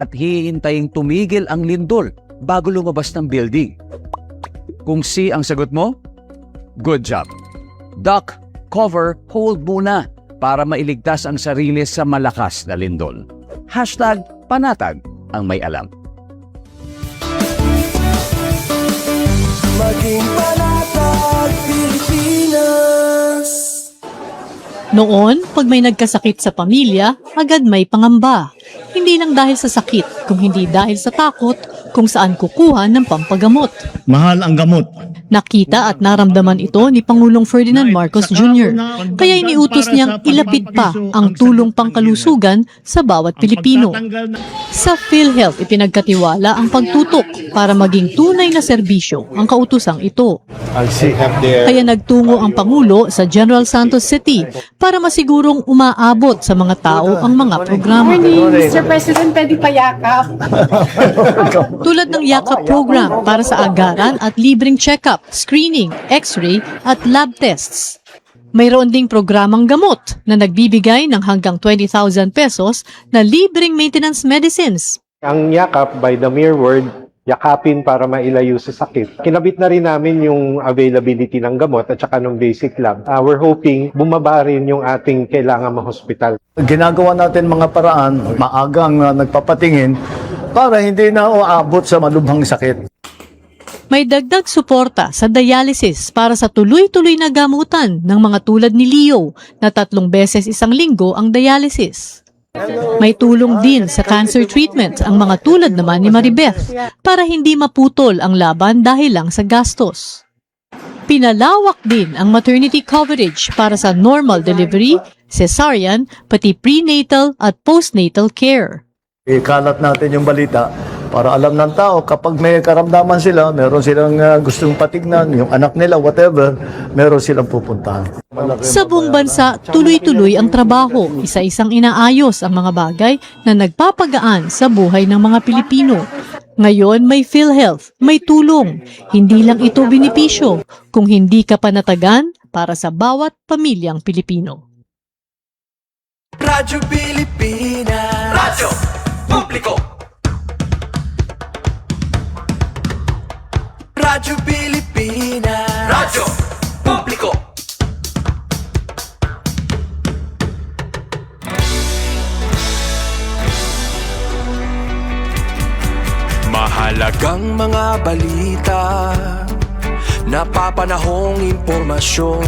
at hihintayin tumigil ang lindol bago lumabas ng building? Kung C ang sagot mo, good job. Duck, cover, hold muna para mailigtas ang sarili sa malakas na lindol. Hashtag panatag ang may alam. Maging panatag Pilipinas. Noon, pag may nagkasakit sa pamilya, agad may pangamba. Hindi lang dahil sa sakit, kung hindi dahil sa takot kung saan kukuha ng pampagamot. Mahal ang gamot. Nakita at naramdaman ito ni Pangulong Ferdinand Marcos Jr. Kaya iniutos niyang ilapit pa ang tulong pangkalusugan sa bawat Pilipino. Sa PhilHealth, ipinagkatiwala ang pagtutok para maging tunay na serbisyo ang kautusang ito. Kaya nagtungo ang Pangulo sa General Santos City para masigurong umaabot sa mga tao ang mga programa. Mr. President, pwede pa yakap. Tulad ng Yakap program para sa agaran at libreng check-up, screening, x-ray at lab tests. Mayroon ding programang gamot na nagbibigay ng hanggang 20,000 pesos na libreng maintenance medicines. Ang yakap, by the mere word, yakapin para mailayo sa sakit. Kinabit na rin namin yung availability ng gamot at saka ng basic lab. We're hoping bumaba rin yung ating kailangan ma-hospital. Ginagawa natin mga paraan, maagang nagpapatingin para hindi na uabot sa malubhang sakit. May dagdag suporta sa dialysis para sa tuloy-tuloy na gamutan ng mga tulad ni Leo na 3 beses isang linggo ang dialysis. May tulong din sa cancer treatment ang mga tulad naman ni Maribeth para hindi maputol ang laban dahil lang sa gastos. Pinalawak din ang maternity coverage para sa normal delivery, cesarean, pati prenatal at postnatal care. Ikalat natin yung balita para alam ng tao kapag may karamdaman sila, meron silang gustong patignan, yung anak nila, whatever, meron silang pupuntahan. Sa buong bansa, tuloy-tuloy ang trabaho, isa-isang inaayos ang mga bagay na nagpapagaan sa buhay ng mga Pilipino. Ngayon may PhilHealth, may tulong. Hindi lang ito benepisyo, kung hindi ka panatagan para sa bawat pamilyang Pilipino. Radyo Pilipinas. Radyo Publiko. Radyo Pilipinas. Radyo Publiko. Mahalagang mga balita, napapanahong impormasyon.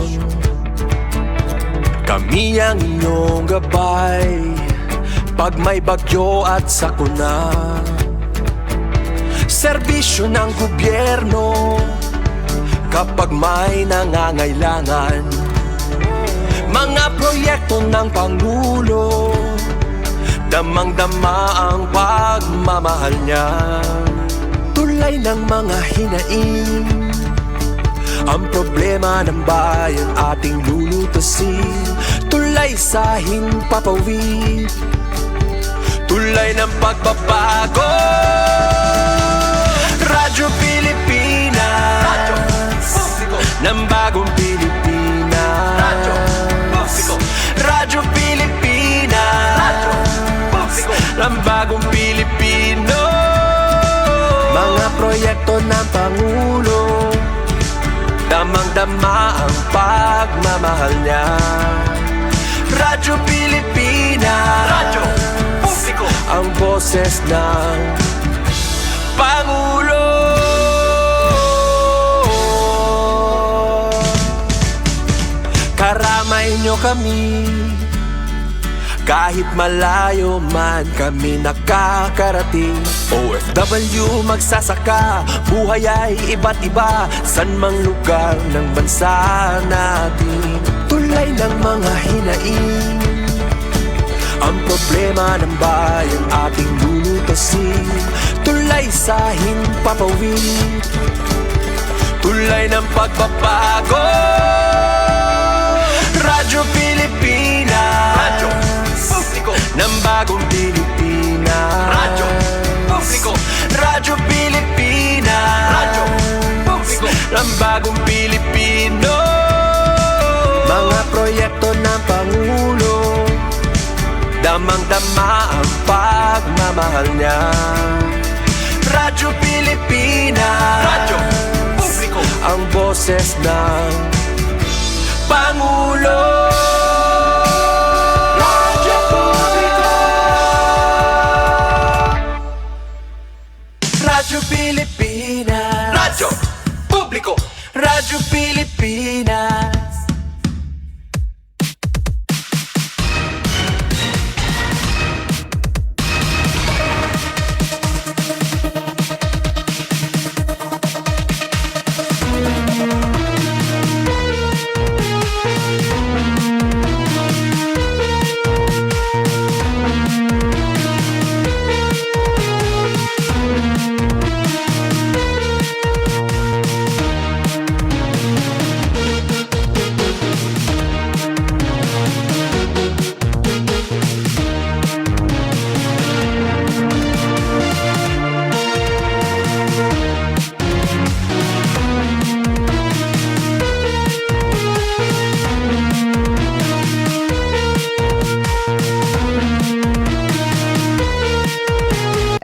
Kami ang inyong gabay pag may bagyo at sakuna. Serbisyo ng gobyerno kapag may nangangailangan. Mga proyekto ng Pangulo, damang-dama ang pagmamahal niya. Tulay ng mga hinaing, ang problema ng bayan ating lulutasin. Tulay sa himpapawid, tulay ng pagbabago. Radyo Pilipinas, Radyo Publiko, ng bagong Pilipinas. Radyo Publiko, Radyo Pilipinas, Radyo Publiko, ng bagong Pilipino. Mga proyekto ng Pangulo, damang-dama ang pagmamahal niya. Radyo Pilipinas, Radyo Publiko, ang boses ng Pangulo. Karamay nyo kami, kahit malayo man kami nakakarating. OFW magsasaka, buhay ay iba't iba, san mang lugar ng bansa natin. Tulay ng mga hinaing, ang problema ng bayan ating lulutasin. Tulay sa himpapawid, tulay ng pagbabago. Radyo Pilipinas, Radyo Publiko, ng bagong Pilipinas. Radyo Publiko, Radyo Pilipinas, Radyo Publiko, ng bagong Pilipino. Mga proyekto ng Pangulo, damang-dama ang pagmamahal. mahal niya. Radyo Pilipinas, radyo publiko, ang boses ng Pangulo. Radyo publiko, Radyo Pilipinas, radyo publiko, Radyo Pilipinas.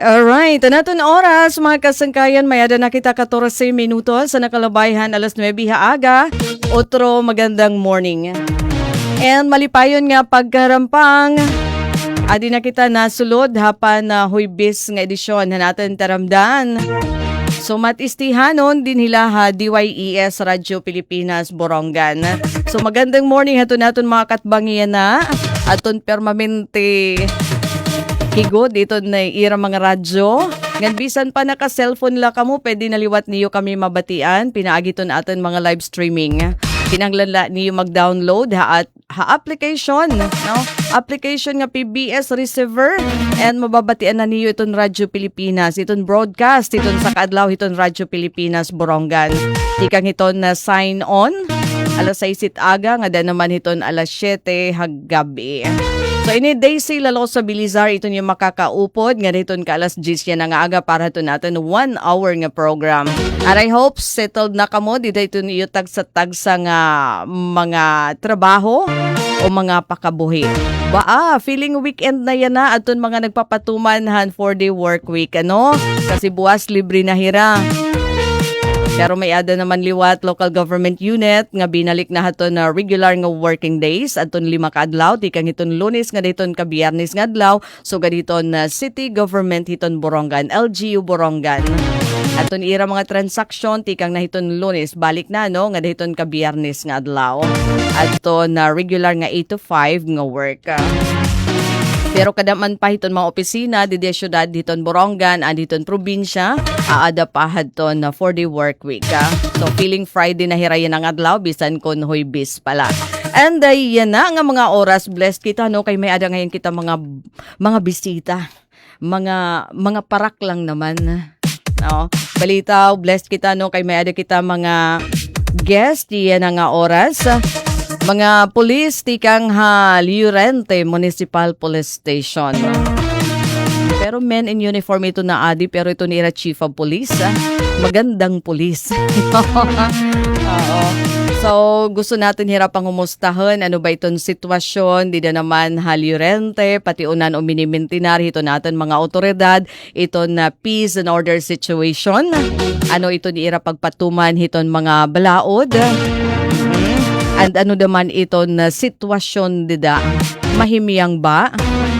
Alright, naton oras mga kasangkayan, mayada na kita 14 minutos sa nakalabayhan alas 9 haaga. Otro magandang morning. And malipayon nga pagkarampang, adi na kita nasulod hapan na huibis nga edisyon na natin taramdan. So matistihanon din hila ha DYES Radyo Pilipinas Borongan. So magandang morning hato naton mga katbangiyan na aton permanente higod dito na ira mga radyo. Ngan bisan pa naka-cellphone la kamo, pwede naliwat niyo kami mabatian. Pinaagiton aton mga live streaming. Kinanglanla niyo mag-download ha application, no? Application nga PBS receiver and mababatian na niyo iton Radyo Pilipinas, iton broadcast, iton sa kaadlaw iton Radyo Pilipinas Borongan. Tikang iton na sign on alas 6 aga nga dan naman iton alas 7 haggabi. So ini Daisy lalo sa Bilizar ito yung makakaupod nga dito ka alas 10 yan nga aga para ito natin 1 hour nga program. And I hope settled na kamo dito ito niyo tagsa nga mga trabaho o mga pakabuhi. Feeling weekend na yan na aton mga nagpapatuman 4-day work week ano? Kasi buwas libre na hira. Pero may ada naman liwat local government unit nga binalik na haton na regular nga working days aton 5 ka adlaw tikang hiton Lunes nga dayton ka Biyernes nga adlaw so gaditon na city government hiton Borongan LGU Borongan. Aton ira mga transaksyon tikang nahiton Lunes balik na no nga dayton ka Biyernes nga adlaw. Aton na regular nga 8 to 5 nga work. Pero kadaman pa hiton mga opisina di syudad hiton Borongan and hiton probinsya aada pa hadton na 4-day work week. So feeling Friday na hirayan ang adlaw bisan kon huibis pala. And yan na nga mga oras blessed kita no kay may ada ngayon kita mga bisita. Mga parak lang naman. No? Balitaw blessed kita no kay may ada kita mga guest yan nga oras. Mga pulis tikang Llorente Municipal Police Station. Pero men in uniform ito na adi pero ito nira Chief of Police. Magandang pulis. Oo. So gusto natin hirapang humustahan ano ba itong sitwasyon di na naman Llorente pati unan o minimintinar ito natin mga otoridad ito na peace and order situation. Ano ito niira pagpatuman hiton mga balaod. And ano naman iton na sitwasyon dida mahimiyang ba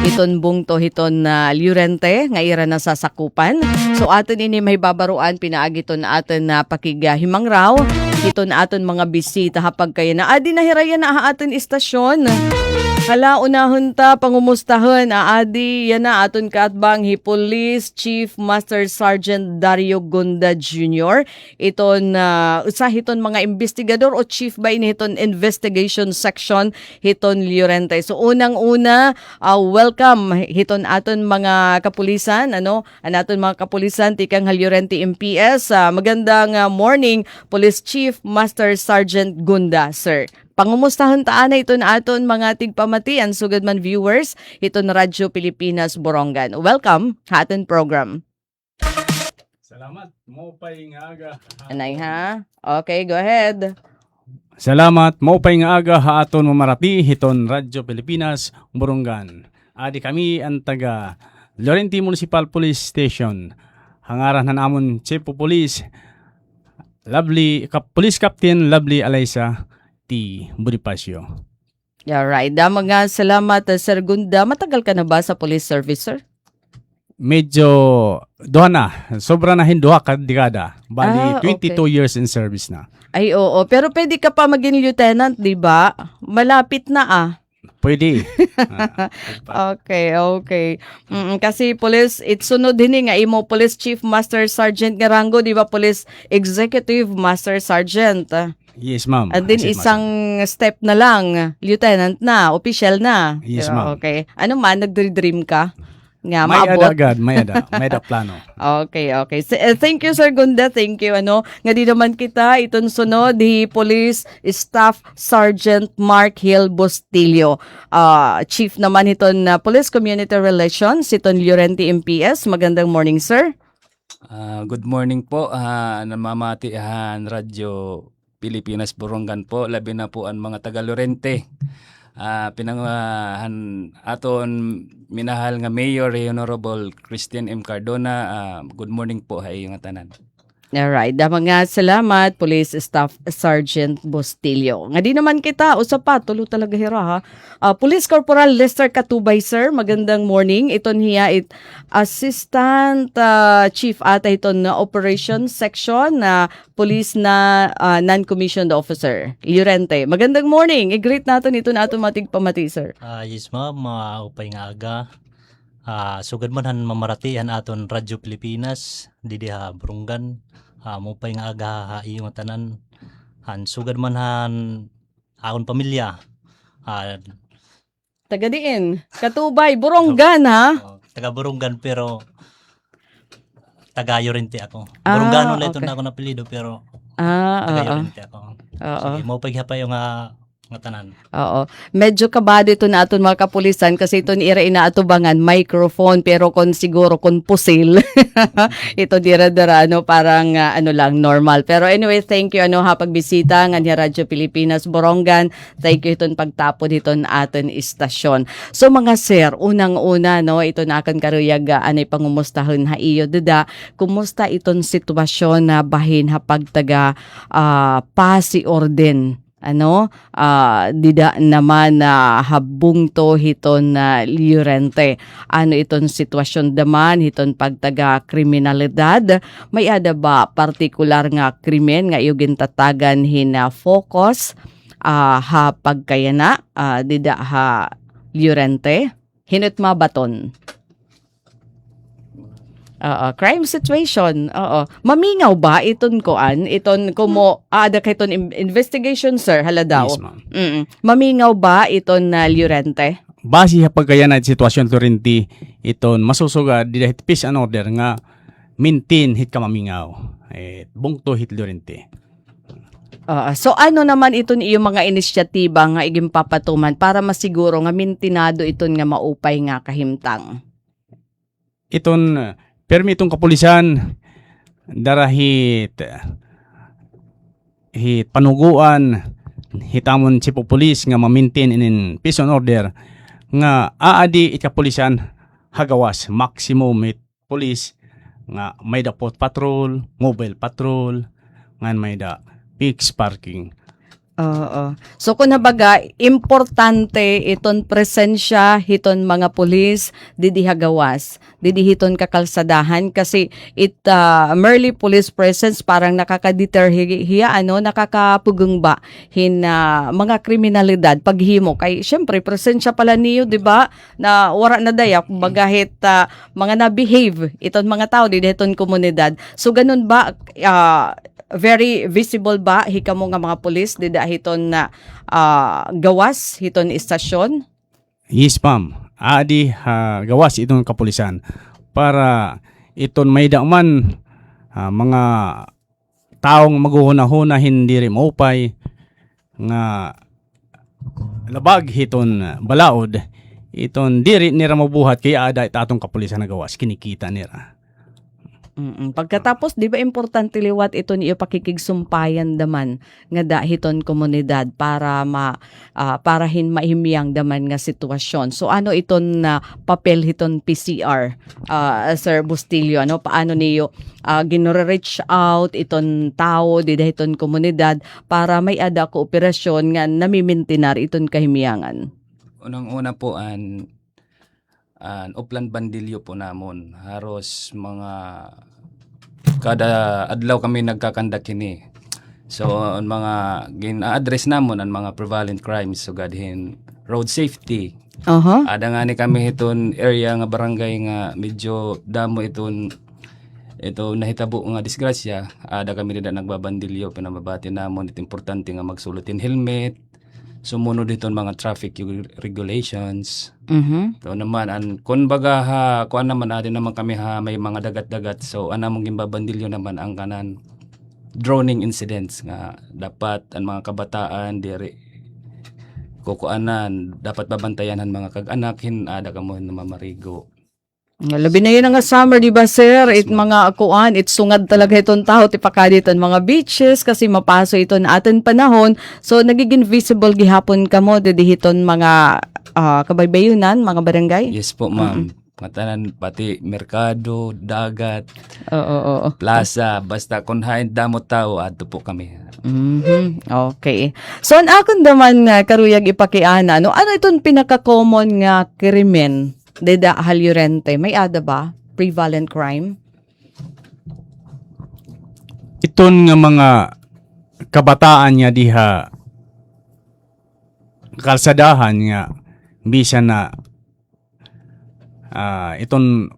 iton bungto hiton na Llorente nga ira na sasakupan. So aton ini may babaruan pinaagiton aton na pakigahimang raw iton aton mga bisita hapag kaya na adi nahirayan na aton istasyon. Hala unahon ta pangumustahan adi yan na aton kaatbang Police Chief Master Sergeant Dario Gunda Jr. Iton usa hiton mga investigador o chief ba ini hiton investigation section hiton Llorente. So unang-una welcome hiton aton mga kapulisan ano anaton mga kapulisan tikang Llorente MPS. Magandang morning Police Chief Master Sergeant Gunda sir. Pangumustahan taan na ito na aton mga tigpamatian sugad man viewers ito na Radyo Pilipinas Borongan. Welcome sa aton program. Salamat mo pay nga aga. Anay ha? Okay, go ahead. Salamat mo pay nga aga ha aton mamarati hiton Radyo Pilipinas Borongan. Adi kami ang taga Llorente Municipal Police Station. Hangaran na namon Chief of Police, Police Captain Lovely Alaysa T. Bonifacio. Alright. Mga salamat, Sir Gunda. Matagal ka na ba sa police service, sir? Medyo duha na. Sobra na hinduha ka dekada. Bali, okay. 22 years in service na. Ay, oo. Pero pwede ka pa maging lieutenant, di ba? Malapit na Pwede. Okay. Kasi police, sunod din nga imo police chief master sergeant nga rango, di ba? Police executive master sergeant. Yes, ma'am. At din Yes, isang step na lang, lieutenant na, official na. Yes, Diba? ma'am. Okay. Ano man, nagdream ka? Nga, May ada maabot? agad, may ada plano. Okay. Thank you, Sir Gunda. Thank you. Nga di naman kita, itong sunod, di Police Staff Sergeant Mark Hill Bustillo. Chief naman iton Police Community Relations, iton Llorente MPS. Magandang morning, sir. Good morning po, namamatihan Radyo Pilipinas Borongan po, labi na po ang mga taga Llorente. Pinangahan aton minahal nga Mayor Honorable Christian M. Cardona. Good morning po hay nga tanan. Alright, mga salamat, Police Staff Sergeant Bustillo. Nga di naman kita, usap pa, tulo talaga hira ha. Police Corporal Lester Katubay, sir, magandang morning. Iton hiya Assistant Chief ata iton na Operations Section na Police na Non-Commissioned Officer, Llorente. Magandang morning. I-greet natin ito na automatic pamati, sir. Yes ma'am, upay nga aga. Sugad man han mamaratihan aton Radyo Pilipinas, didi ha Burungan. Mupay nga aga iyong tanan. Sugad man han akon pamilya. Taga diin, Katubay, Borongan ha? Taga Burungan pero taga Llorente ako. Burungan ulit okay. na ako napilido pero taga Llorente ako. Sige, mupay hapay yung nga tanan. Oo. Medyo kabado ito na aton mga kapulisan kasi ito ni ira inaatubangan microphone pero siguro pusil. Ito dira-dira parang lang normal. Pero anyway, thank you pagbisita nga ni Radyo Pilipinas Borongan. Thank you iton pagtapon iton aton istasyon. So mga sir, unang-una ito na akan karuyag anay pangumustahon ha iyo dada. Kumusta iton sitwasyon na bahin ha pagtaga pasi orden dida naman na habung to hiton na Llorente. Iton sitwasyon daman hiton pagtaga kriminalidad. May ada ba partikular nga krimen nga iyo gintatagan hina focus ha pagkayana dida ha Llorente? Hinut mabaton. Crime situation. Mamingaw ba iton koan? Iton kumo ada kayton investigation, sir, hala daw. Yes, ma'am. Mamingaw ba iton na Llorente? Base sa pagkayanay sitwasyon Llorente, iton masusugad dahil peace and order nga maintain hit ka mamingaw. Bungto hit Llorente. So naman iton iyo mga inisyatiba nga iging papatuman para masiguro nga mintinado iton nga maupay nga kahimtang? Iton permi itong kapulisan darahit panuguan hitamon Chief of Police nga ma-maintain in peace and order nga aadi ikapulisan hagawas maximum it police nga may da pot patrol, mobile patrol, nga may da fixed parking. So kung nabaga, importante iton presensya hiton mga pulis didi hagawas, didi hiton kakalsadahan kasi merely police presence parang nakaka-deter hiya nakakapugong ba mga kriminalidad paghimo kay syempre presensya pala niyo di ba na wara na dayak bagahit mga na-behave iton mga tao didi hiton komunidad. So ganun ba very visible ba hikamo nga mga pulis dida hiton na gawas hiton istasyon? Yes, ma'am. Adi gawas itong kapulisan para iton may man mga taong maguhuna-huna hindi rin maupay nga labag hiton balaod iton diri nira mabuhat kaya ada itatong kapulisan na gawas kinikita nira. Pagkatapos, di ba importante liwat ito niyo pakikigsumpayan daman nga dahiton komunidad para para mahimyang daman nga sitwasyon. So ano iton na papel hiton PCR, Sir Bustillo, ano paano niyo ginore-reach out iton tao di dahiton komunidad para may ada kooperasyon nga namimintinar iton kahimyangan? Unang-una po an Upland Bandilyo po namon. Haros mga kada adlaw kami nagkakandak kini. So ang mga gina-address namon ang mga prevalent crimes sugadhin road safety. Ada nga ni kami hiton area nga barangay nga medyo damo ito nahitabo nga disgrasya. Ada kami dida nagbabandilyo pinamabati namon ito importante nga magsulutin helmet. Sumunod dito mga traffic regulations. So naman, kung baga kuan naman natin naman kami may mga dagat-dagat. So mong gimbabandilyo naman ang kanan droning incidents nga dapat ang mga kabataan diri kukuanan dapat babantayan ang mga kag-anak ada kamo na mamarigo. Labi na yun nga summer, di ba sir? It mga akuan, it sungad talaga itong tao, tipakadit ang mga beaches kasi mapaso ito na atin panahon. So, nagiging visible gihapon ka mo, dedihiton mga kabaybayunan, mga barangay? Yes po ma'am. Matanan pati merkado, dagat, Oo. plaza, basta kung hain damot tao, ato po kami. Okay. So, ang akong naman karuyag ipakiana, ano itong pinaka-common nga krimen? Deda halyurente, may ada ba? Prevalent crime? Iton nga mga kabataan niya diha kalsadahan nga bisa na iton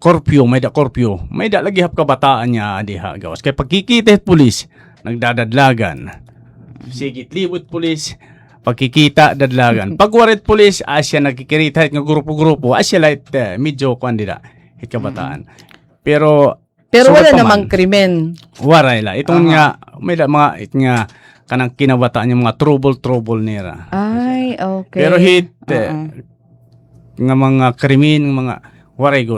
korpyo, may da lagi hap kabataan niya diha gawas kay pagkikita pulis nagdadadlagan sigit libot pulis pagkikita dadlagan pagwarit pulis asya nagkikirita nga grupo-grupo asya light medyo kandida hit kabataan pero wala namang krimen. Waray la. Itong nga, may mga, nga, kanang kinabataan yung mga trouble nila. Ay, okay. Pero hit, nga mga krimen, mga, waray.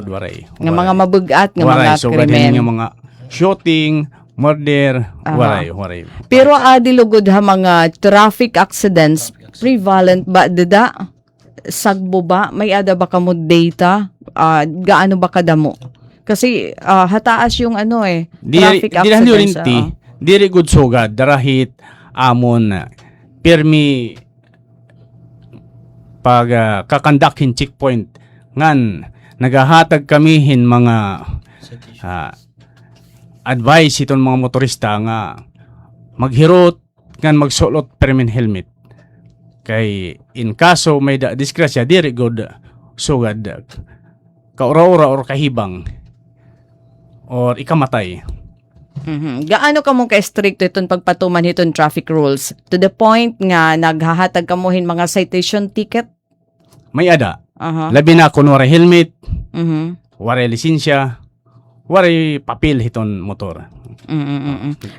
Nga mga mabugat, nga mga so, krimen. Nga mga shooting, murder, waray. Pero adilugod ha mga traffic accidents, prevalent ba dada? Sagbo ba? May ada ba kamo data? Gaano ba kadamo? Kasi hataas yung traffic accidents. Diri good sugad darahit amon permi pag kakandakin checkpoint ngan nagahatag kamihin mga advice iton mga motorista nga maghirot ngan magsulot permin helmet kay in kaso may disgrasya diri good sugad kaura-ura or kahibang or ikamatay. Gaano ka mong ka-stricto itong pagpatuman itong traffic rules? To the point nga naghahatag kamuhin mga citation ticket? May ada. Labi na kung waray helmet, waray lisensya, waray papel hiton motor.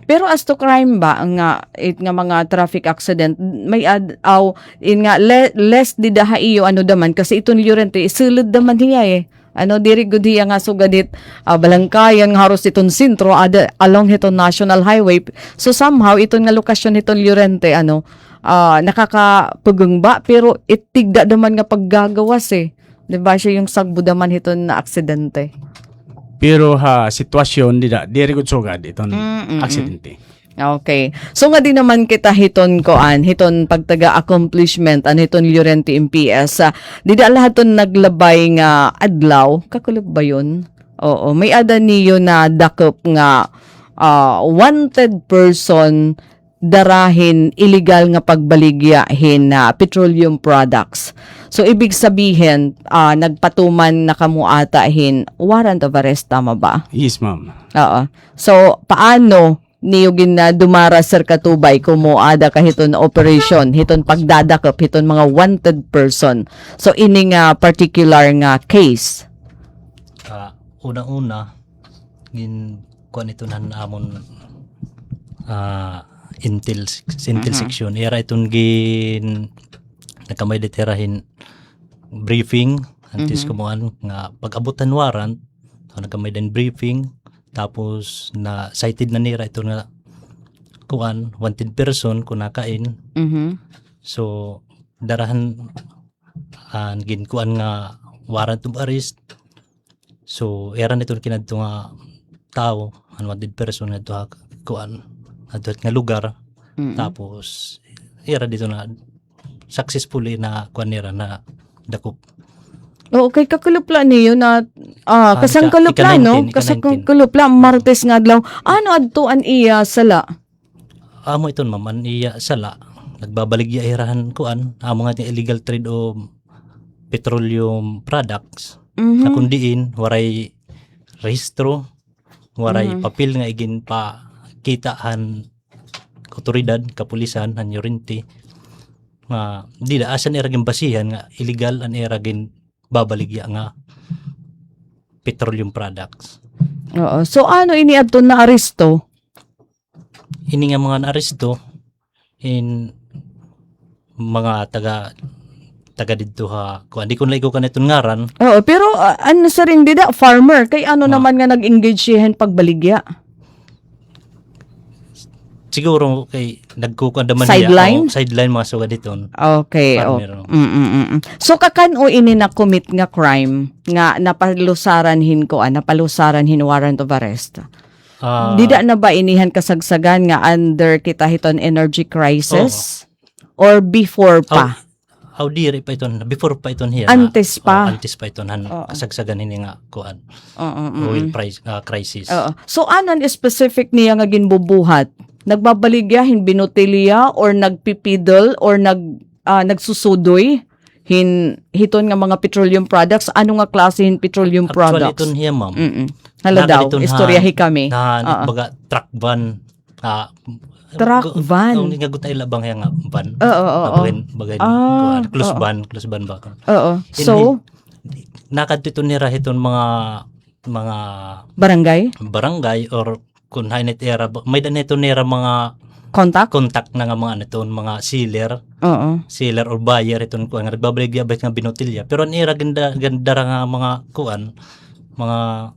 Pero as to crime ba nga mga traffic accident may less didaha iyo daman kasi itong lurente isulod daman hiya diri gud hiya nga sugadit balangkayan nga haros iton sentro along hiton national highway. So somehow iton nga lokasyon hiton lurente nakakapugong ba pero itigda daman nga paggagawas diba siya yung sagbo daman hiton na aksidente. Pero sitwasyon diri gud sugad iton aksidente. Okay. So nga din naman kita hiton pagtaga-accomplishment hiton Llorente MPS. Dida lahat ton naglabay nga adlaw. Kakulog ba yun? Oo. May ada niyo na dakop nga wanted person darahin illegal nga pagbaligyahin na petroleum products. So ibig sabihin nagpatuman na kamuatahin warrant of arrest, tama ba? Yes, ma'am. Oo. So paano niyo dumara sir katubay kumuada ka hiton operation hiton pagdadakop hiton mga wanted person? So ini nga particular nga case una kuan ito nan amon intel section era iton nakamay deterahin briefing antes kumuan nga pag-abutan warrant nagkamay din briefing, tapos na cited na nira ito na kuan wanted person kung nakain. So darahan ginkuan nga warrant of arrest. So eran ito kinadto nga tao unwanted person nga to kuan adto nga lugar. Tapos era dito na successfully na kuan nira na dakop. Okay, kakulupla niyo na kasang kulupla no? Kasang kulupla Martes nga adlaw. Ano adtuan iya sala? Amo iton ma'am an iya sala nagbabaligya irahan kuan amo nga illegal trade o petroleum products. Na kundiin waray rehistro, waray papel nga igin pa kitaan otoridad, kapulisan, han yorinti. Di da asan eragin basihan nga illegal an eragin babaligya nga petroleum products. Oo. So ano ini adto na aresto? Ini nga mga naaresto in mga taga dito ha kung di ko nalaigo ka neton ngaran. Oo, pero ano sa rin dida farmer kay ano naman nga nag-engage siya pagbaligya? Siguro kay nagkukuan daman Sideline? Sideline mga suga dito. Okay. So kakano ini na commit nga crime nga napalusaran hin warrant of arrest? Dida na ba inihan kasagsagan nga under kita hiton energy crisis? Or before pa? Diri pa iton before pa iton hiya. Antes pa. Antes pa iton kasagsagan ini nga kuan. Oil price crisis. So anon specific niya nga ginbubuhat? Nagbabaligya hin binotelya or nagpipidol or nagsusudoy hiton nga mga petroleum products? Ano nga klase hin petroleum products? Actually iton hiya ma'am. Hala daw, istoryahi kami. Baga truck van. Truck van. Nga gutay labang hiya nga van. Bagay close van ba? So nakadto iton nira hiton mga barangay or kun hainit era may danito nira mga contact na nga mga aniton mga sealer or buyer iton ko nga nagbabaligya ba nga binotilya pero an era ganda nga mga kuan mga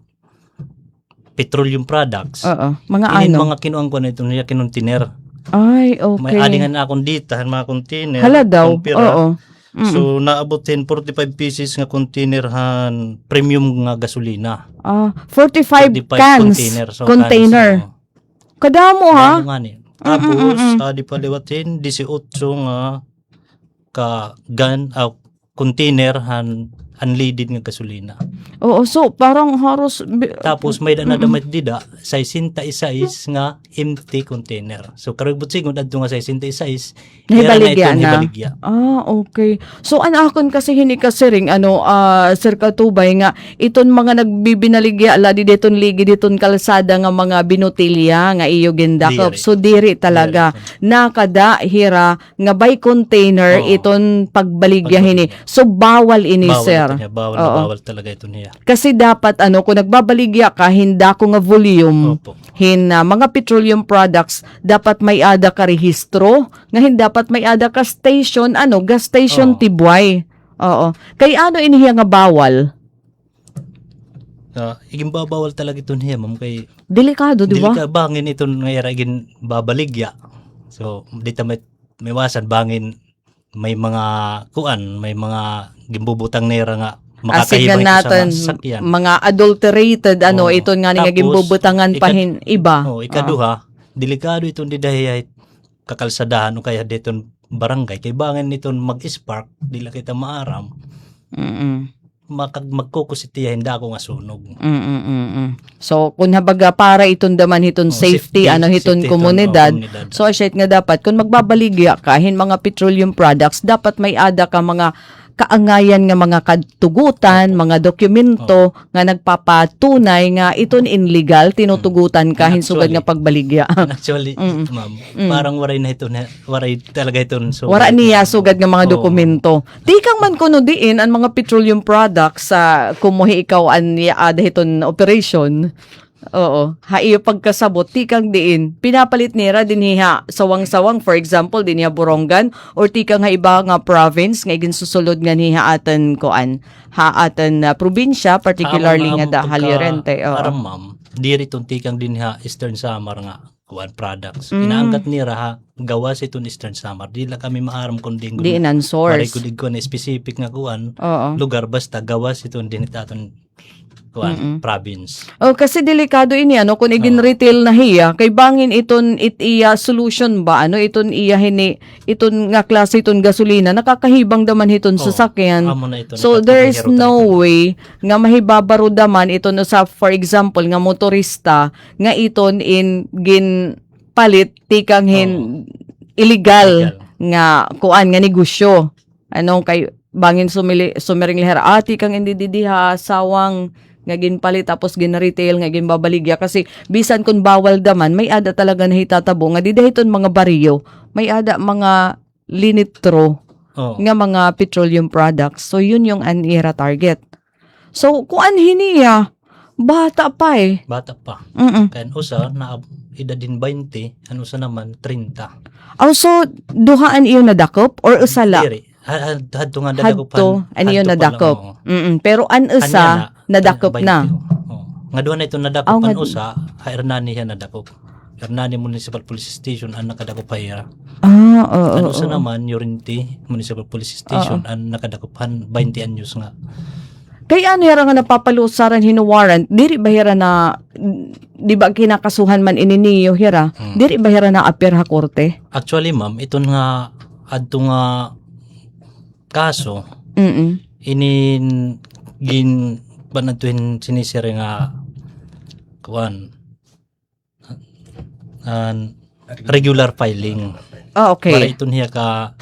petroleum products mga mga kinuang ko na iton niya kinontainer. Ay, okay. May adingan na akong ditahan mga container. Hala daw. So naabotin 45 pieces nga container han premium nga gasolina. 45 cans container. Kadamo ha? Tapos di paliwatin 18 nga container han unleaded nga gasolina. Oo, so parang haros tapos may danadamit dida sa 66 nga empty container. So karug butsingod adto nga sa 66 nahibaligya na. Okay. So akon kasi hini kasi ring Sir Katubay nga iton mga nagbibinaligya ala di deton ligi deton kalsada nga mga binotilya nga iyo gindakop. So diri talaga nakada hira nga by container iton pagbaligya hini. So bawal ini sir. Bawal talaga ito niya. Kasi dapat kung nagbabaligya ka hinda ko nga volume mga petroleum products dapat may ada ka rehistro nga hindi dapat may ada ka station gas station tibway. Kay inihiya nga bawal? Bawal talaga ito niya ma'am kay delikado di ba? Bangin ito nga iragin babaligya. So dito may wasan bangin may mga may mga gimbubutang nera nga makakahibay natin sa sakyan. Mga adulterated ito nga nga gimbubutangan pa iba. Ikaduha, delikado itong didahiyay kakalsadahan o kaya ditong barangay kay bangin niton mag-spark dila kita maaram. Magkukusitiya hindi ako nga sunog. So kung habaga para iton daman hiton safety hiton komunidad. So aside nga dapat kung magbabaligya ka mga petroleum products dapat may ada ka mga kaangayan nga mga katugutan, mga dokumento nga nagpapatunay nga iton illegal tinutugutan ka hinsugad nga pagbaligya. Actually, ma'am, parang waray na ito waray talaga ito. So, wara niya sugad nga mga dokumento. Di kang man kuno diin ang mga petroleum products sa kumuhi ikaw an ada hiton operation. Oo. Haiyo pagkasabot, tikang diin. Pinapalit nira dinhiha sawang-sawang, for example, dinhiha Borongan, or tikang nga iba nga province, nga igin susulod nga niha atan koan. Atan probinsya, particularly nga da Halirente. Oo. Aram ma'am, diri itong tikang din ha Eastern Samar nga kuan products. Inaangkat nira ha, gawas itong Eastern Samar. Di lang kami maaram kung din Di inan source. kudig ko na specific nga kuan Oo. lugar, basta gawas itong din itaton kuan province. Oh, kasi delikado ini ano kung igin retail na hiya kay bangin iton iya solution ba ano iton iya hini iton nga klase iton gasolina nakakahibang daman hiton sasakyan. Amo na ito, So there is nakakahiro no talaga. way nga mahibabaro daman iton sa for example nga motorista nga iton in gin palit tikang illegal nga kuan nga negosyo. Ano kay bangin sumiring lihera tikang hindi didiha sawang nga ginpalit tapos gin-retail nga ginbabaligya kasi bisan kun bawal daman may ada talaga na hitatabo nga didahiton mga bariyo may ada mga linitro Oh. nga mga petroleum products so yun yung anira target so kuan hiniya bata pa eh Bata pa. mm Kaya usa na edad din 20, ano sa naman 30. also duhaan iyo nadakop or usala Diri. Hadto nga dadakop. hadto ano yun nadakop pero an usa nadakop na Nga doon na ito Oh, nadakopan nga- usa, Hernani siya nadakop. Hernani Municipal Police Station ang nakadakop haya. oo Ano sa naman, Yorinti Municipal Police Station ang nakadakopan 20 anyos nga. kaya ano yara nga napapalusaran hinuwarrant, diri ba hira na, di ba kinakasuhan man ini niyo hira, diri ba hira na apir ha korte? Actually, ma'am, ito nga adto nga kaso Mm-mm. inin gin banatuhin sinisiri nga kuan regular filing. Ah, Para okay. ito niya ka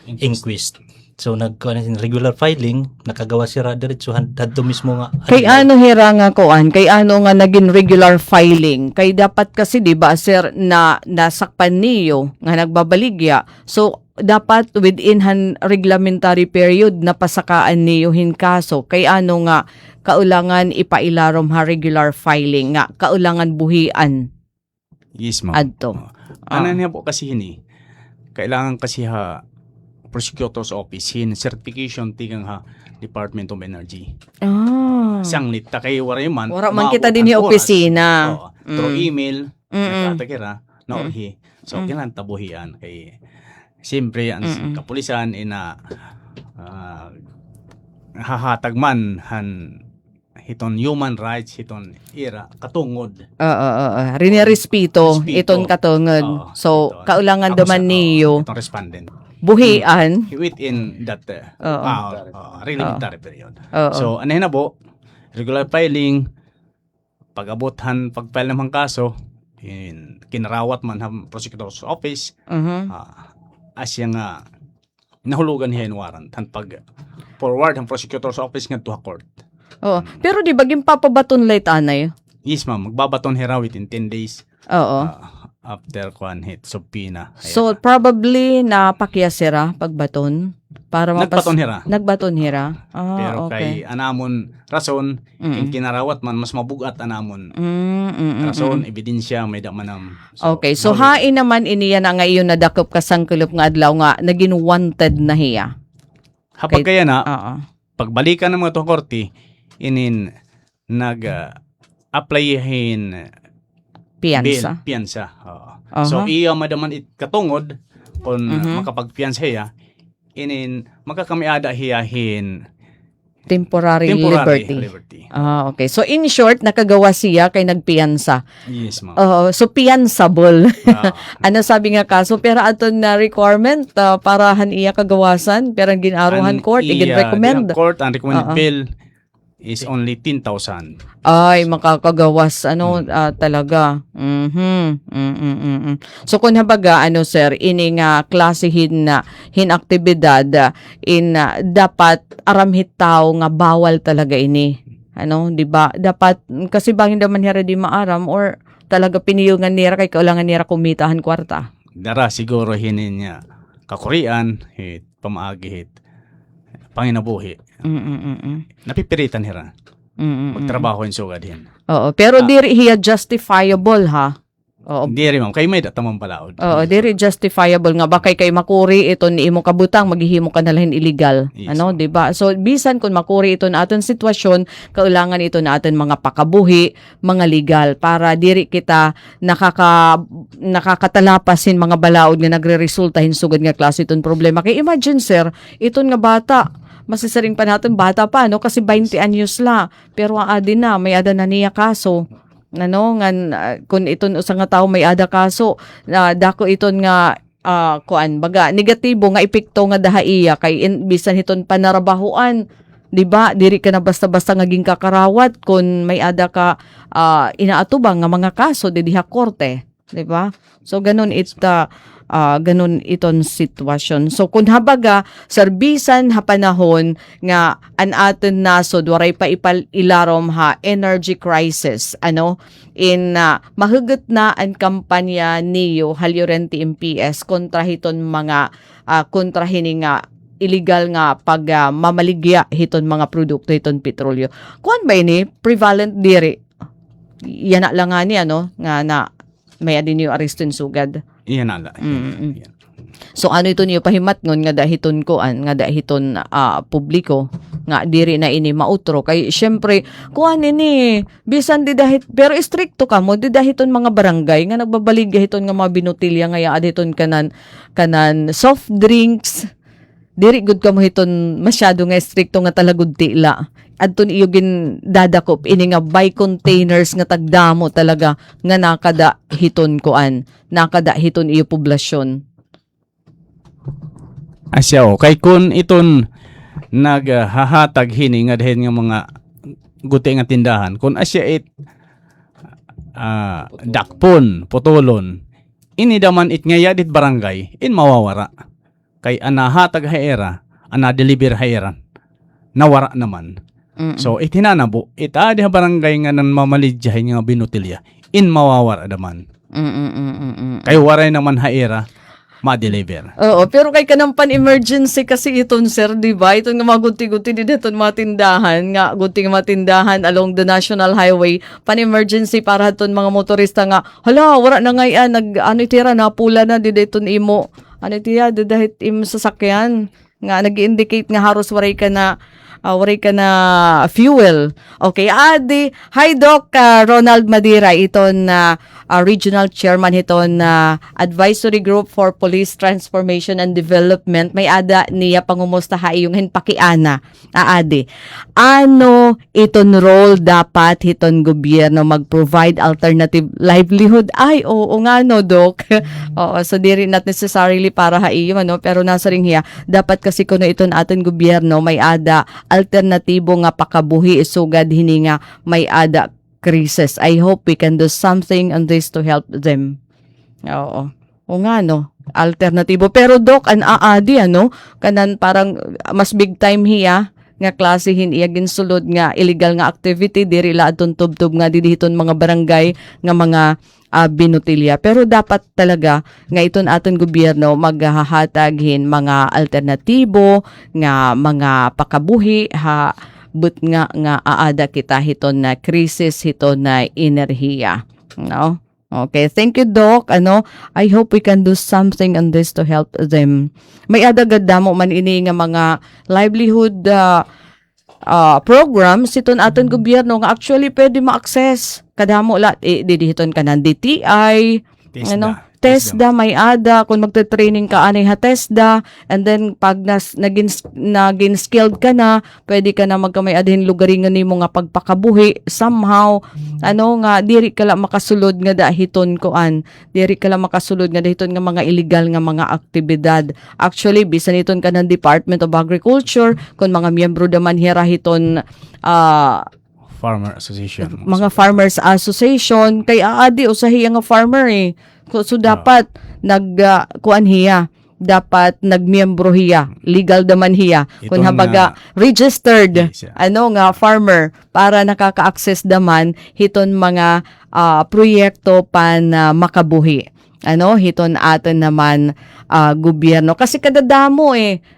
inquest. So nagkuan sin regular filing, nakagawa si diretso hadto mismo nga. Kay ano hira nga kuan, kay ano nga naging regular filing, kay dapat kasi di ba sir na nasakpan niyo nga nagbabaligya. So dapat within han reglementary period na pasakaan niyo hin kaso. Kay ano nga kaulangan ipailarom ha regular filing nga kaulangan buhian Yes, ma'am. adto. Ano niya po kasi hini? Kailangan kasi prosecutor's office certification tigang Department of Energy. Ah. Isang lita kay waray man. Wala man maabot kita din ang yung oras. opisina. Oo. Through email, nagtatakira, na Mm. orhi. So, kailangan tabuhian kay siyempre ang kapulisan ina hahatag man hiton human rights hiton ira katungod. Rinirespeto Respeto. iton katungod. Oo, So iton. kaulangan Tapos, daman niyo itong respondent buhian. within that Oo. reglementary period. Oo. So, anahin na po, regular filing, pag-file ng mga kaso, kinarawat man ang prosecutor's office, Mhm. asya nga nahulugan niya yung warrant. Han pag-forward ang prosecutor's office nga to a court. Oo. Pero di baging papabaton late anay. Yes, ma'am. Magbabaton hira within 10 days Oo. after hit subpoena. So probably napakyasira pagbaton para Nagbaton hira. Nagbaton hira. Ah, Pero okay. kay anamon rason, king kinarawat man, mas mabugat anamon. Rason, ebidensya, may damanam. Okay, so hain naman iniya na nga iyon nadakop kasangkulop nga adlaw nga naging wanted na hiya. Hapag kaya na, Oo. pagbalikan ng mga itong korte, nag-applyin Piyansa. piyansa. Oo. Aha. So, iya madaman katungod, kung makapagpiyansa hiya, makakamiada hiyahin Temporary temporary liberty. Ah, okay. So in short, nakagawa siya kay nagpiyansa. Yes, ma'am. So piyansable. Ah, Ano sabi nga kaso pero aton na requirement para han iya kagawasan pero ang ginaruhan court igin recommend. The court, ang recommended Oo. bill is only 10,000. Ay makakagawas talaga. So kung habaga sir ini nga klase hin aktibidad dapat aramhit tao nga bawal talaga ini. Di ba? Dapat kasi bangin naman hira di maaram or talaga piniyungan nira kay kaulangan nira kumitahan kwarta. Dara siguro hinin niya kakurian, pamaagi hit panginabuhi. Napipiritan hira. Magtrabaho yung sugad hin. Oo, pero diri hiya justifiable ha. Oo. Di rin ma'am, kay may datamang palaod. Oo, diri justifiable nga ba kay makuri ito ni imo kabutang maghihimo ka na lang illegal. Yes, Ano, di ba? So bisan kun makuri ito na aton sitwasyon, kailangan ito na aton mga pakabuhi, mga legal para diri kita nakakatalapasin mga balaod nga nagreresulta hinsugod nga klase iton problema. Kay imagine sir, iton nga bata masisaring pa natin bata pa no kasi 20 anyos la pero ang adi na may ada na niya kaso ano nga kun iton usa nga tawo may ada kaso dako iton nga kuan baga negatibo nga epekto nga dahaiya kay bisan hiton panarabahuan di ba diri ka na basta-basta ngaging kakarawat kun may ada ka inaatubang nga mga kaso diha korte di ba so ganun ganun iton sitwasyon. So kung habaga serbisan ha panahon nga an aton nasod waray pa ilarom ha energy crisis ano in mahugot na ang kampanya niyo Halyurente MPS kontra hiton mga kontra hini nga illegal nga pag mamaligya hiton mga produkto hiton petrolyo. Kuan ba ini prevalent diri? Yan na lang nga ni ano nga na may adin yung arestin sugad. Iyan ala. So ano ito niyo pahimat ngon nga dahiton kuan nga dahiton publiko nga diri na ini mautro kay syempre kuan ini bisan di dahit pero stricto ka mo di dahiton mga barangay nga nagbabalig hiton nga mga binutilya nga aditon kanan soft drinks diri gud ka mo hiton masyado nga stricto nga talagud tila adton iyo gin dadakop ini nga by containers nga tagdamo talaga nga nakada hiton iyo poblasyon. Asya kay kun iton naghahatag hini nga dahil nga mga guti nga tindahan kun asya dakpon putulon ini daman it nga yadit barangay in mawawara kay anahatag haera deliver haeran nawara naman. So itinanabo ita diha barangay nga nan mamalidyahin nga binutilya in mawawara naman. Kay waray naman haera ma-deliver. Oo, pero kay kanang pan-emergency kasi iton sir, di ba? Iton nga mga guti-guti dito matindahan, nga guti nga matindahan along the national highway, pan-emergency para haton mga motorista nga, hala, wala na ngayon, tira na, pula na, dito imo, dahit imo sasakyan, nga nag-indicate nga haros waray ka na fuel. Okay, hi Doc Ronald Madira, iton regional chairman hiton Advisory Group for Police Transformation and Development. May ada niya pangumustaha iyong hinpakiana. Ano iton role dapat hiton gobyerno mag-provide alternative livelihood? Ay, oo nga no, Doc. Oo, so diri not necessarily para haiyo pero nasa ring hiya dapat kasi kuno iton aton gobyerno may ada alternatibo nga pakabuhi isugad hini nga may ada krisis. I hope we can do something on this to help them. Oo. O nga no, alternatibo. Pero Doc, kanan parang mas big time hiya nga klasihin iya ginsulod nga illegal nga activity diri la adton tubtob nga diditon mga barangay nga mga binutilya. Pero dapat talaga nga iton aton gobyerno maghahataghin mga alternatibo nga mga pakabuhi but nga aada kita hiton na krisis hiton na enerhiya. No? Okay, thank you Doc. I hope we can do something on this to help them. May adagad damo man ini nga mga livelihood programs iton aton gobyerno nga actually pwede ma-access kadamo la didihiton kanan DTI TESDA may ada kung magte-training ka anay ha TESDA and then pag naging skilled ka na pwede ka na magkamay adhin lugaringan nimo nga pagpakabuhi somehow nga diri ka la makasulod nga dahiton nga mga illegal nga mga aktibidad. Actually bisan iton ka ng Department of Agriculture kung mga miyembro daman hirahiton Farmer Association. Mga Farmers Association kay aadi usahi nga farmer So dapat dapat nagmiyembro hiya, legal daman hiya. Kung habaga registered nga farmer para nakaka-access daman hiton mga proyekto pan makabuhi. hiton aton naman gobyerno. Kasi kadadamo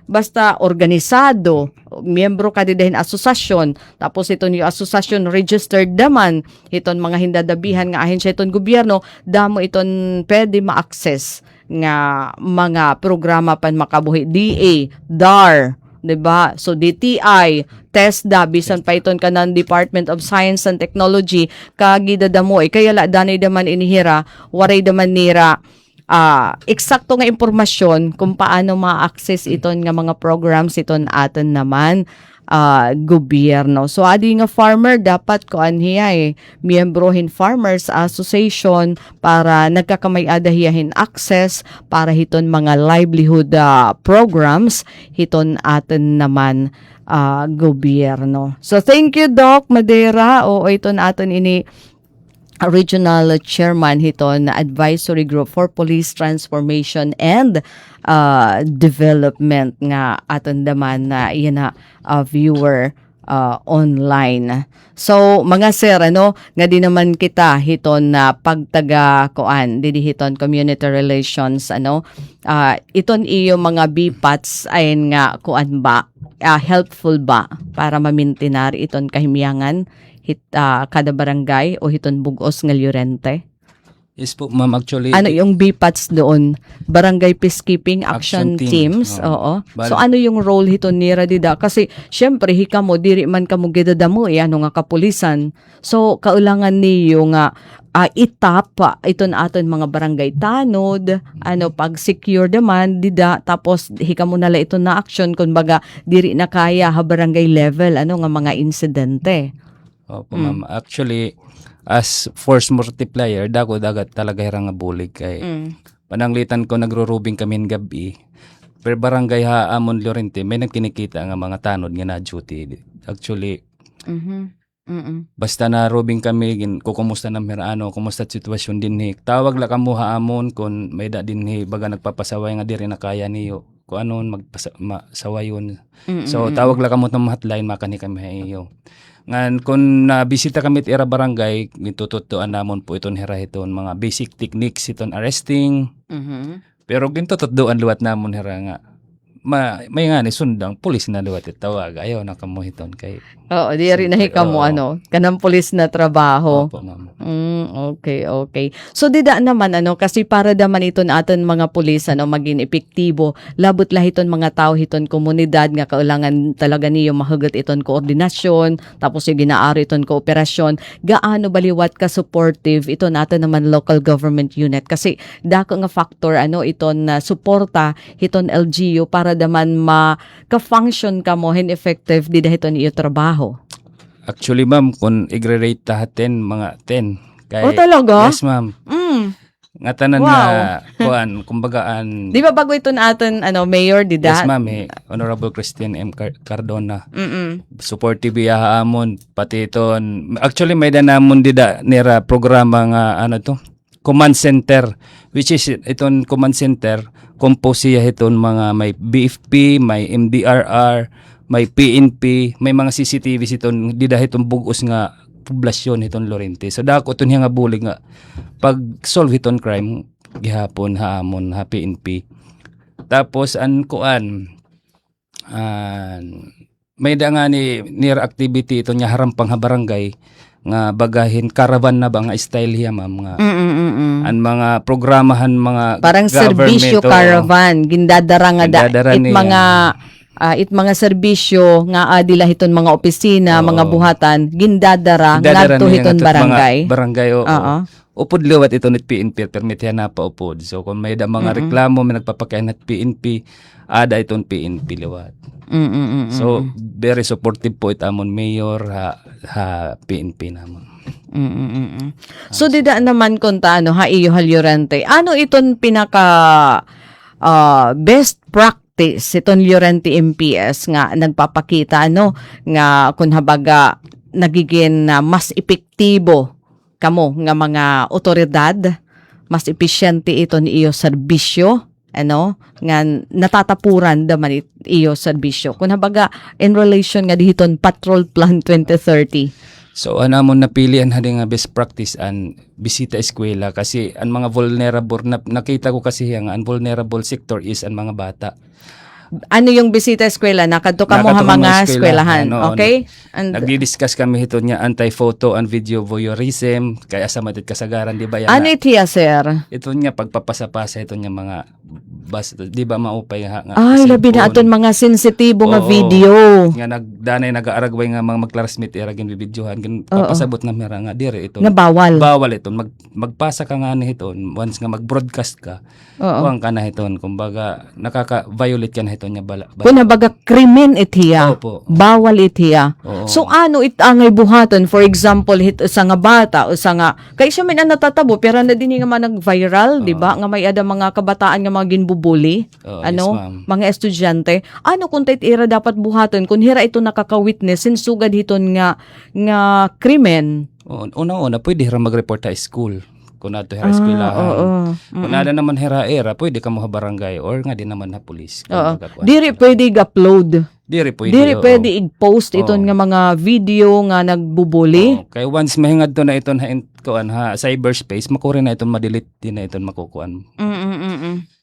basta organisado, miyembro ka din asosasyon, tapos iton yung asosasyon registered naman, iton mga hindadabihan nga ahensya iton gobyerno, damo iton pwede ma-access nga mga programa pan makabuhi, DA, DAR, diba? So DTI, TESDA, bisan pa iton ka ng Department of Science and Technology, kagidadamo kaya la danay daman inihira, waray daman nira eksakto nga impormasyon kung paano ma-access iton nga mga programs iton aton naman gobyerno. So adi nga farmer dapat ko anhiya miyembrohin Farmers Association para nagkakamay-adahiyahin access para hiton mga livelihood programs hiton aton naman gobyerno. So thank you Doc Madera o iton aton ini Regional Chairman hiton Advisory Group for Police Transformation and Development nga aton daman na iyan na viewer online. So mga sir nga di naman kita hiton na pagtaga koan didi hiton community relations iton iyo mga BPATs ay nga kuan ba helpful ba para mamintinar iton kahimiyangan kada barangay o hiton bugos nga Llorente? Yes po, ma'am. Actually, ano yung BPATs doon? Barangay Peacekeeping Action Teams. Oo. So ano yung role hiton nira dida? Kasi syempre hikamo diri man kamo gidadamo nga kapulisan. So kaulangan niyo nga itap iton aton mga barangay tanod, pag secure naman dida, tapos hikamo nala ito na action kumbaga diri na kaya ha barangay level nga mga insidente. Opo, ma'am. Actually, as force multiplier, dagat talaga nga bulig kay pananglitan ko nagro-rubing kami gabi. Per barangay ha amon Llorente, may nagkinikita nga mga tanod nga na duty. Actually, basta na rubing kami, kukumusta na merano, kumusta sitwasyon din tawag la kamo ha amon kung may da din baga nagpapasaway nga diri na kaya niyo. Kung anon magsawayon. So tawag la kamo ng hotline makani kami iyo. Ngan kung nabisita kami ira barangay, gitututuan namon po iton hiton mga basic techniques iton arresting. Pero gintututuan luwat namon hira nga may nga ni sundang pulis na luwat itawag ayaw na kamo hiton kay. Oo, diri na hikamo kanang pulis na trabaho. Opo, ma'am. Okay. So dida naman kasi para daman iton aton mga pulis maging epektibo, labot lahiton mga tao hiton komunidad nga kaulangan talaga niyo mahugot iton koordinasyon, tapos yung ginaari iton kooperasyon, gaano baliwat ka supportive iton aton naman local government unit kasi dako nga factor iton suporta hiton LGU para daman ka-function ka mo effective dida hiton iyo trabaho. Actually, ma'am, kung i-rate tahatin, mga 10. Kay, talaga? Yes, ma'am. Nga tanan nga, kumbagaan. Di ba bago ito na aton, mayor, dida? Yes, ma'am, Honorable Christine M. Cardona. Supportive iya amon, pati iton. Actually, may danamon dida, nira programa nga, command center, which is iton command center, compose siya iton mga may BFP, may MDRR, may PNP, may mga CCTV iton dida iton bugos nga poblasyon iton Llorente. So dako iton nga bulig nga pag solve iton crime gihapon haamon ha PNP. Tapos may da nga ni near activity iton nya harampang ha barangay nga bagahin caravan na ba nga style hiya ma'am nga an mga programahan mga parang serbisyo caravan gindadara nga it mga serbisyo nga adila hiton mga opisina mga buhatan gindadara ngadto hiton barangay upod liwat ito nit PNP permit na pa upod. So kung may da mga reklamo may nagpapakain at PNP ada iton PNP liwat. So very supportive po itamon mayor ha PNP namon. So dida naman kunta iyo Llorente. Ano iton pinaka best practice iton Llorente MPS nga nagpapakita nga kun habaga nagiging mas epektibo kamo nga mga otoridad, mas epesyente iton iyo serbisyo nga natatapuran daman iyo serbisyo kun habaga in relation nga dihiton Patrol Plan 2030. So anamon napilian hadi nga best practice an bisita eskwela kasi ang mga vulnerable nakita ko kasi ang vulnerable sector is ang mga bata. Ano yung bisita eskwela? Nakadto ka mo ha Nakadto ka mga mga eskwelahan. eskwelahan, oo. Okay? And Nagdi-discuss kami hito niya anti-photo and video voyeurism kaya sa matit kasagaran di ba yan? ano itiya, sir? Ito niya pagpapasa-pasa ito niya mga di ba maupay nga Ay, labi na cellphone. aton mga sensitibo nga Oo. video. Nga nagdanay nag-aaragway nga mga mag-classmate era gin bibidyohan gin papasabot na mera nga dire ito. Nga bawal. Bawal ito magpasa ka nga ni ito once nga mag-broadcast ka. Oo. Huwag ka na ito kumbaga nakaka-violate ka na ito niya Kung nabaga krimen itiya. Opo. Bawal itiya. Oo. So ano itangay buhaton? For example, sa nga bata o sa nga kay siya man ang natatabo pero na din nga man nag-viral, di ba? Nga may ada mga kabataan nga mga ginbubuli. Oo, Ano? yes, ma'am. Mga estudyante. Ano kung tait ira dapat buhaton kung hira ito nakaka-witness sugad hiton nga krimen. Una-una pwede hira mag-report sa school. Kung nato hira eskwelahan. Oo. Kung nada naman hira era, pwede ka mo ha barangay or nga din naman ha police. Kung Oo. magkakuan Diri sila. pwede i-upload. Diri pwede. Diri oo. pwede i-post iton Oo. nga mga video nga nagbubuli. Oo. Kaya once mahingad to na iton kuan ha cyberspace, makuri na iton madelete din na iton makukuan.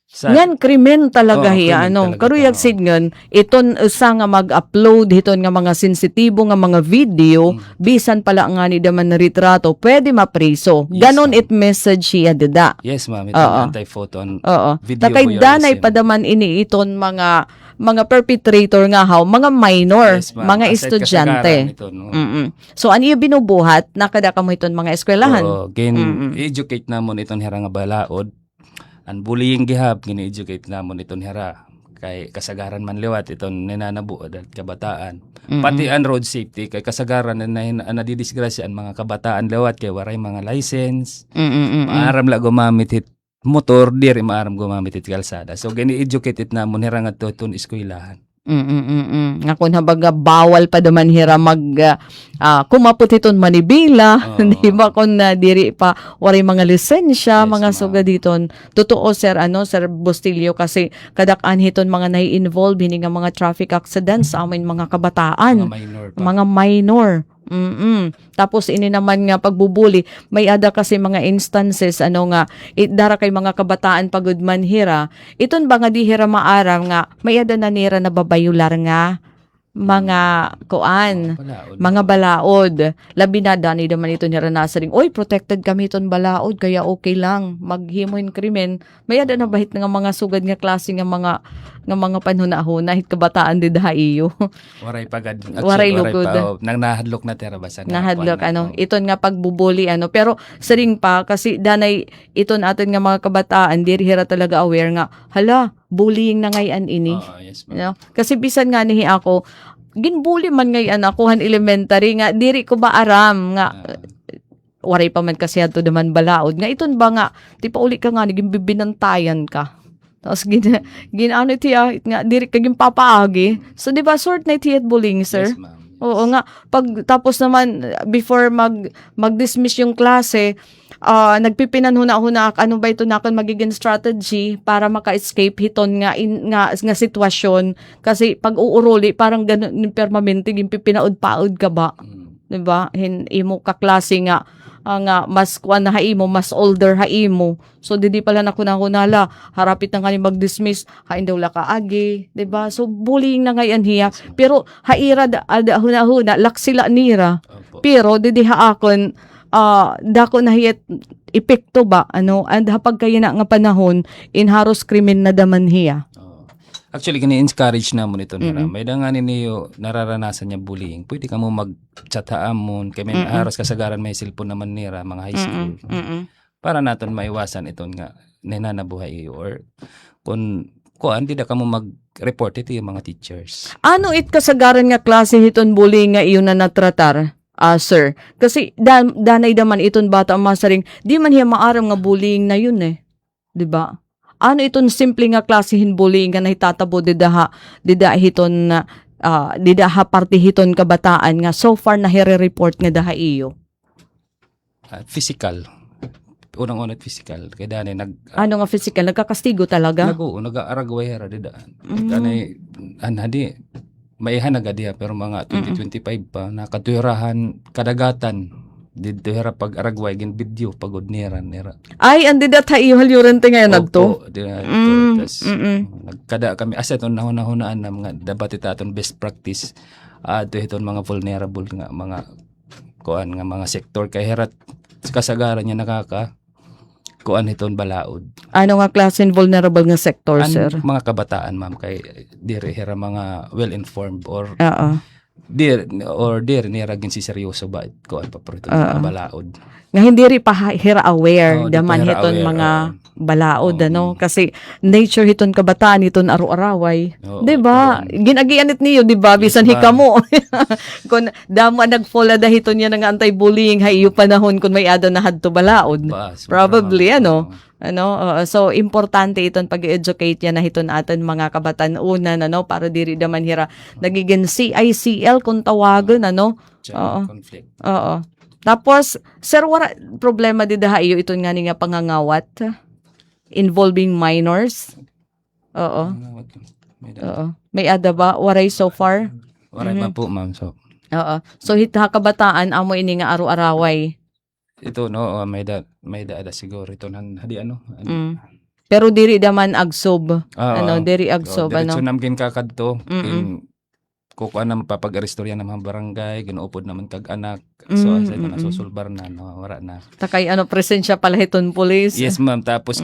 Sa Ngan krimen talaga Oo, hiya krimen ano. talaga Karuyag to, oo. sid ngon iton usa nga mag-upload hiton nga mga sensitibo nga mga video bisan pala nga ni daman na retrato pwede mapriso. Yes, Ganon ma'am. it message siya dida. Yes, ma'am. Ito Oo. anti-photo and Oo. video Takay danay voyeurism. padaman ini iton mga perpetrator nga haw, mga minor, Yes, ma'am. mga Aside estudyante. kasagaran ito, no? So ano yung binubuhat nakada ka mo iton mga eskwelahan? Oo, educate namon iton hira nga balaod. Ang bullying gihap gini-educate namon iton hira kay kasagaran man liwat iton ninanabuod at kabataan. Pati ang road safety kay kasagaran na nadidisgrasya ang mga kabataan liwat kay waray mga license. Maaram la gumamit hit motor diri maaram gumamit it kalsada. So gini-educate it namon hira nga tutun eskwelahan. Nga kung habaga bawal pa daman hira mag kumapot iton manibila, Oo. di ba kung diri pa waray mga lisensya, Yes, mga ma'am. suga diton. Totoo sir Sir Bustilio kasi kadak-an hiton mga nai-involve hini nga mga traffic accidents sa amin mga kabataan, Mga minor pa. mga minor. Tapos ini naman nga pagbubuli, may ada kasi mga instances nga dara kay mga kabataan pagud man hira. Iton ba nga di hira maaram nga may ada na nira na babayular nga mga kuan, Balaod. mga balaod. Labi na dani naman ito ni Ranasaring, oy protected kami iton balaod kaya okay lang maghimoy krimen. May ada na bahit nga mga sugad nga klase nga mga panhuna-huna hit kabataan di daha iyo. Waray pagad. Waray lugod. Nang nahadlok na tera basa. Nahadlok iton nga pagbubuli pero saring pa kasi danay iton aton nga mga kabataan diri hira talaga aware nga hala bullying na ngayon ini. Yes, You know? Kasi bisan nga nihi ako ginbully man ngayon ako han elementary nga diri ko ba aram nga waray pa man kasi ato naman balaod nga iton ba nga di pa uli ka nga naging bibinantayan ka. Tapos ginano tiya nga diri ka gimpapaagi. So di ba sort na tiya bullying sir? Yes, ma'am. Oo nga, pag tapos naman before mag-dismiss yung klase, nagpipinanhuna-huna ano ba ito nakon magiging strategy para maka-escape hiton nga nga sitwasyon kasi pag uuruli parang ganun yung permanente yung pipinaud-paud ka ba, 'di ba? Imo ka klase nga mas kuan na haimo, mas older haimo. So didi pala nakunala, harapit na nga ni mag-dismiss, hain daw la kaagi, 'di ba? So bullying na ngayon hiya. Pero haira ada huna-huna lak sila nira. Opo. Pero didi haakon dako na hiyat epekto ba and hapag kaya na nga panahon inharos krimen na daman hiya. Actually, gini-encourage namon ito nila. May danganin niyo nararanasan niya bullying. Pwede ka mo mag-chat haamon. Kaya may haros kasagaran may cellphone naman nila, mga high school. Para naton maiwasan ito nga nananabuhay iyo. Or kung di na ka mo mag-report ito yung mga teachers. Ano it kasagaran nga klase hiton bullying nga iyo na natratar? Sir, kasi danay daman iton bata masaring di man hiya maaram nga bullying na yun 'di ba? Ano iton simple nga klasihin bullying nga nahitatabo didaha hiton didaha parte hiton kabataan nga so far na report nga daha iyo. Physical. Unang-unat physical. Kaya dani Ano nga physical nagkakastigo talaga? nag-aaragway hara didaan. Dani anhadi maihan agad diha pero mga 2025 pa nakatuyrahan kadagatan didto hira pag Aragway gin video pagod nira. Ay, andi dat hayuhal yurente ngayon adto. Opo, tas nagkada kami asset on nahuna-hunaan na mga dapat itaton best practice ato hiton mga vulnerable nga mga kuan nga mga sektor kay herat kasagaran niya nakaka kuan hiton balaod. Ano nga klase vulnerable nga sector, sir? Mga kabataan ma'am kay dire hira mga well informed or Oo. dir nira gin si seryoso ba kuan pa pero mga balaod. Nga hindi ri pa hira aware Oo, di daman pa hira hiton aware, mga balaod ano kasi nature hiton kabataan hiton aro-araway. Oo, 'Di ba? Ginagianit niyo 'di ba bisan ma'am. hikamo. Kun damo nagfola da hiton niya nga anti-bullying hayo panahon kun may ada na hadto balaod. Probably so importante iton pag-educate yan na hiton aton mga kabatanunan para diri daman hira nagiging CICL kung tawagan Conflict. Oo. Tapos sir wala problema di daha iyo iton nga ni nga pangangawat involving minors. Oo. May ada ba waray so far? Waray pa po ma'am so. Oo. So hita kabataan amo ini nga aro-araway. Ito no may da siguro ito nan hadi Pero diri daman agsob. Diri agsob diretso namgin kakadto kukuan na mapapag-aristorya ng mga barangay ginuupod naman kag anak so asa ito nasusulbar na wala na takay presensya pala hiton police. Yes ma'am tapos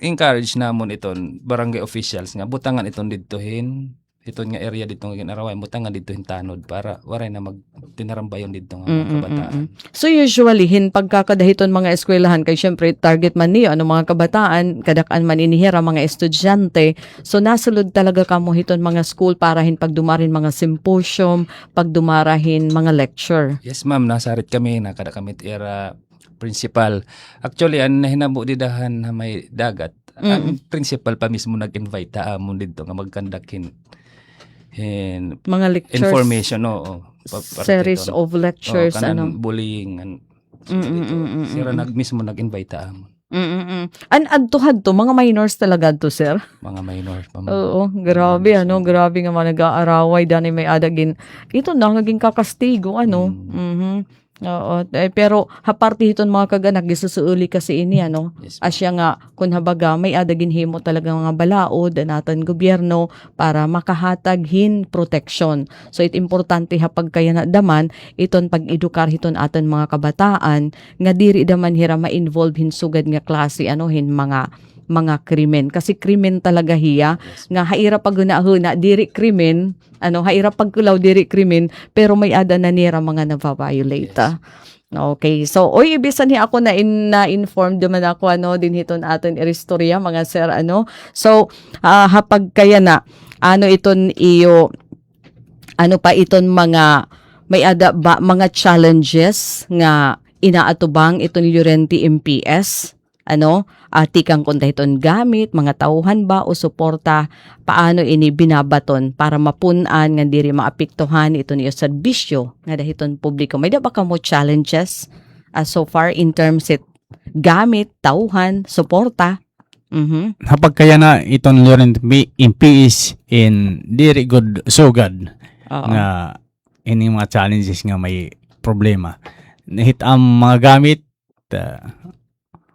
encourage namon iton barangay officials nga butangan iton didtohin iton nga area dito nga ginaraway butangan didtohin tanod para waray na magtinarambayon didto nga mga kabataan. So usually pagkakadahiton mga eskwelahan kay syempre target man niyo mga kabataan kadakan man inihira mga estudyante so nasulod talaga kamo hiton mga school para pagdumarin mga symposium pagdumarahin mga lecture. Yes ma'am nasarit kami na kada kami era principal actually an nahinabo didahan na may dagat ang principal pa mismo nag-invite ta amon didto nga magkandakin mga lectures information series of lectures bullying sira mismo nag-invite ta amon. Adto mga minors talaga to sir. Mga minors pa. Oo, grabe grabe nga mga nag-aaraway dani may adagin. Ito na naging kakastigo Oo, pero haparti hiton mga kaganak gisusuuli kasi ini Yes, asya nga kun habaga may adagin himo talaga mga balaod anatan gobyerno para makahatag protection. So it importante hapag kaya na daman iton pag-edukar hiton aton mga kabataan nga diri daman hira ma-involve sugad nga klase mga krimen kasi krimen talaga hiya nga haira paguna-huna diri krimen haira pagkulaw diri krimen pero may ada na nira mga na-violate. Okay, so ibisan ni ako na informed naman ako din hiton aton istorya mga sir so hapag kaya na iton iyo pa iton mga may ada ba mga challenges nga inaatubang iton Llorente MPS tikang kung dahiton gamit, mga tauhan ba o suporta, paano ini binabaton para mapunan nga diri maapektuhan ito niyo serbisyo nga dahiton publiko. May da ba kamo challenges so far in terms it gamit, tauhan, suporta? Hapag kaya na iton Llorente MPS in diri good sugad nga ini mga challenges nga may problema. Nahit ang mga gamit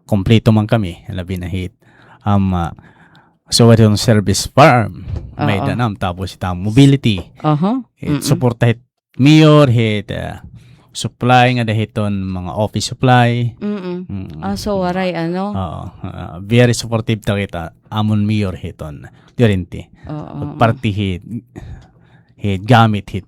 kompleto man kami labi na hit so what yung service farm may danam tapos itang mobility suporta hit mayor hit supply nga dahiton mga office supply so waray very supportive ta kita amon mayor hiton Llorente party hit gamit hit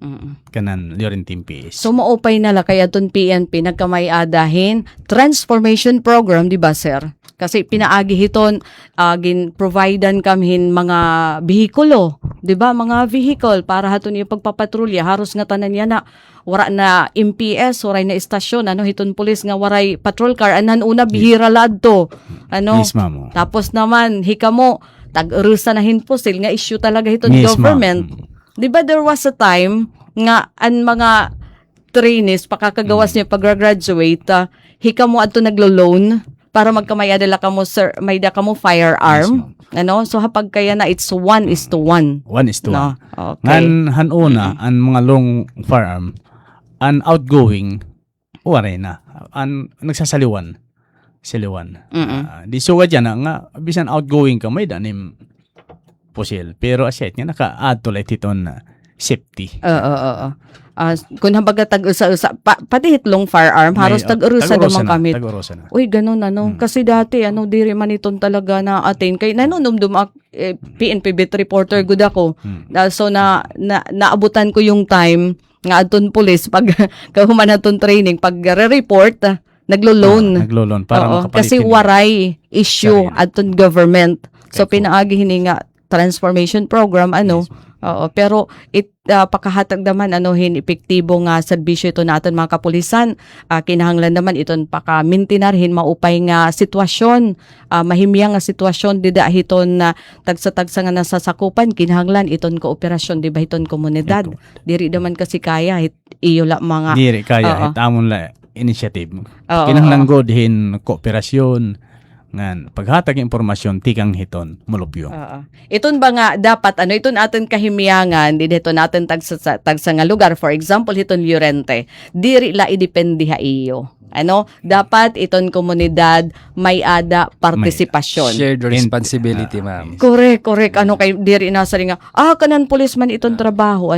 kanan Llorente MPS. So maupay nala kaya ton PNP nagkamay-adahin transformation program di ba sir? Kasi pinaagi hiton gin-providean kamhin mga bihikulo, di ba? Mga vehicle para haton yung pagpapatrolya haros nga tanan niya na wara na MPS, waray na istasyon, hiton pulis nga waray patrol car, anan una bihira ladto. Yes, ma'am. Tapos naman hikamo tag-urusa na hinposil nga issue talaga hiton yes, government. Di ba there was a time nga ang mga trainees pakakagawas niya pag-graduate hikamo adto naglo-loan para magkamayadala ka mo sir, may da ka mo firearm. Ano? So hapag kaya na it's 1:1. 1:1. No. Okay. Ngan hanuna ang mga long firearm an outgoing wala na an nagsasaliwan siliwan. Di suwa dyan nga bisan outgoing ka may danim pusil pero aset nga naka-add to light iton safety. Oo. Kung habaga tag-usa-usa, pati hitlong firearm, haros tag-urusa naman kami. Tag-urusa na. Uy, ganun Kasi dati, diri man iton talaga na atin. Kay nanunumdum PNP Beat reporter good ako. So, naabutan ko yung time nga aton police pag kahuman aton training, pag re-report, naglo-loan. Naglo-loan para makapalit. Kasi waray issue aton government. So, pinaagi hini nga transformation program, Oo, pero pakahatag naman hin epektibo nga serbisyo ito natin mga kapulisan. Kinahanglan naman iton paka-mintinarhin maupay nga sitwasyon, mahimyang nga sitwasyon dida hiton na tagsa-tagsa nga nasasakupan kinahanglan iton kooperasyon di ba hiton komunidad. Diri naman kasi kaya iyo la mga diri kaya amon la initiative. Kinahanglan god hin kooperasyon ngan paghatag impormasyon tikang hiton mulupyo. Iton ba nga dapat iton aton kahimiyangan dito natin tagsa nga lugar, for example hiton Llorente, diri la idependiha iyo. Dapat iton komunidad may ada partisipasyon. Shared responsibility, ma'am. Correct. Kay diri na sa nga, kanan policeman iton trabaho,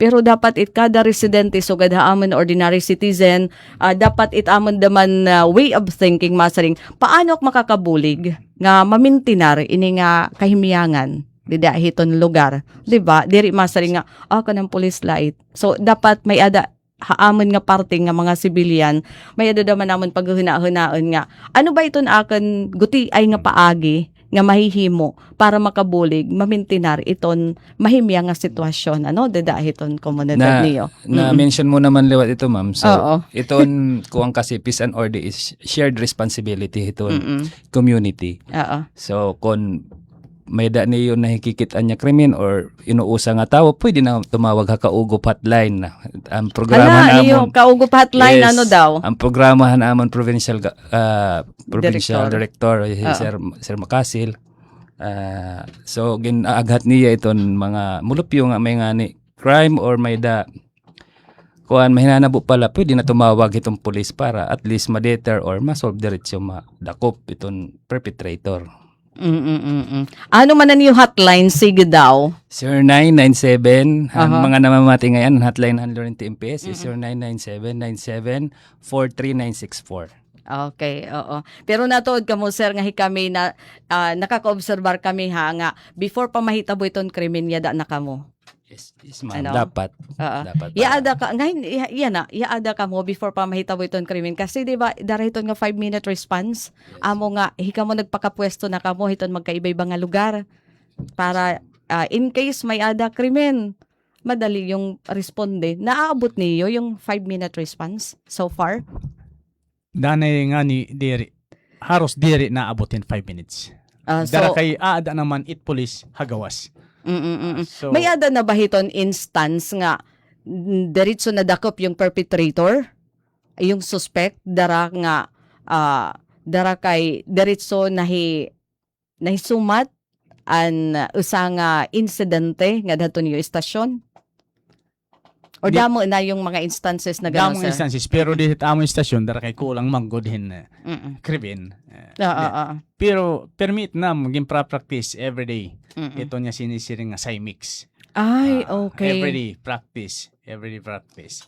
Pero dapat kada residente, so gadaamon ordinary citizen, dapat itamon daman way of thinking masaring, paano ak makakabulig nga mamintinar ini nga kahimiyangan dida hiton lugar. Diba? Diri masaring nga, kanan police light. So, dapat may ada haamon nga parte nga mga sibilyan, may adadaman namon paghuna-hunaon nga ano ba iton akan guti ay nga paagi nga mahihimo para makabulig mamintinar iton mahimya nga sitwasyon dada hiton komunidad niyo. Na-mention mo naman liwat ito, ma'am. So, iton kuwang kasi peace and order is shared responsibility iton community. So, kung may da niyo nahikikitaan niya krimen or inuusa nga tao, pwede na tumawag kaugop hotline. Ang programa namon kaugop hotline daw? Ang programa namon provincial director Sir Makasil. So ginaaghat niya iton mga mulupyo nga may ngani crime or may da kuan mahinanabo pala, pwede na tumawag itong police para at least ma-deter or ma-solve diretso madakop iton perpetrator. Ano man yung hotline? Sige daw. 0997, ang mga namamati ngayon, hotline ng Llorente MPS is 0997-97-43964. Okay, oo. Pero natuod ka mo, sir, nga kami na nakaka-observar kami nga before pa mahitabo itong krimen yada na kamo. Yes, ma'am. Dapat. Yaada ka, ngayon, yaada ka mo before pa mahitabo itong krimen. Kasi diba, darahiton nga 5-minute response, amo nga, hika mo nagpakapwesto na kamo, hiton magkaiba-iba nga lugar. Para, in case may ada krimen, madali yung responde. Naaabot niyo yung 5-minute response so far? Danay nga ni diri, haros diri na abutin 5 minutes. Dara kay aada naman it police hagawas. So, may ada na ba hiton instance nga diretso na dakop yung perpetrator, yung suspect, dara kay diretso nahisumat an usa nga insidente nga daton yung istasyon? Or damo na yung mga instances na gano'n, sir? Damo instances, pero di sa among istasyon, dara kay kulang manggodhin krimen. Pero permit na maging practice everyday. Ito niya sinisiring nga mix. Ay, okay. Everyday practice.